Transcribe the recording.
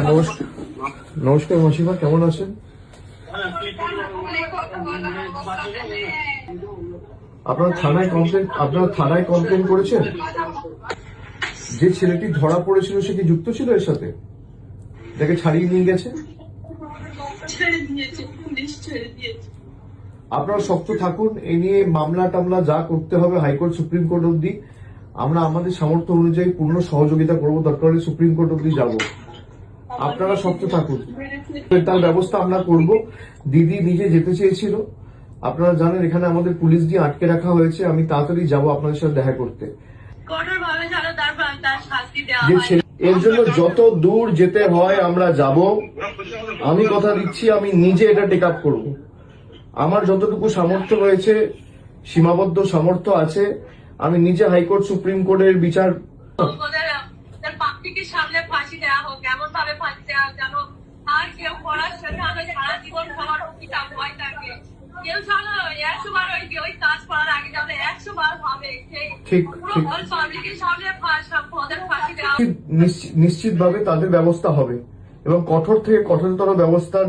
নমস্কার। নমস্কার মাসিমা, কেমন আছেন? আপনারা থানায় কমপ্লেন করেছেন? যে ছেলেটি ধরা পড়েছিল সে কি যুক্ত ছিল এর সাথে? তাকে ছাড়িয়ে নিয়ে গেছে? আপনারা শক্ত থাকুন, এ নিয়ে মামলা টামলা যা করতে হবে হাইকোর্ট সুপ্রিম কোর্ট অব্দি আমরা আমাদের সামর্থ্য অনুযায়ী পূর্ণ সহযোগিতা করবো, দরকার হলে সুপ্রিম কোর্ট অব্দি যাবো। আপনারা শক্ত থাকুন, তার ব্যবস্থা আমরা করব। দিদি নিজে যেতে চেয়েছিল, আপনারা জানেন এখানে আমাদের পুলিশ দিয়ে আটকে রাখা হয়েছে। আমি তাড়াতাড়ি যাব আপনাদের সাথে দেখা করতে। এর জন্য যত দূর যেতে হয় আমরা যাব। আমি কথা দিচ্ছি, আমি নিজে এটা টেক আপ করবো। আমার যতটুকু সামর্থ্য রয়েছে, সীমাবদ্ধ সামর্থ্য আছে, আমি নিজে হাইকোর্ট সুপ্রিম কোর্টের বিচার সামনে ফাঁসি দেওয়া হোক, এমন ভাবে ফাঁসি দেওয়া হোক যেন আর কেউ করার সাথে আমি সারা জীবন সবার অভিযোগ ভয় থাকে। কেউ জানো 100 বার ওই কাজ করার আগে যাবে 100 বার ভাবে পাবলিকের সামনে ফাঁসি দেওয়া। নিশ্চিতভাবে তাদের ব্যবস্থা হবে এবং কঠোর থেকে কঠোরতর ব্যবস্থার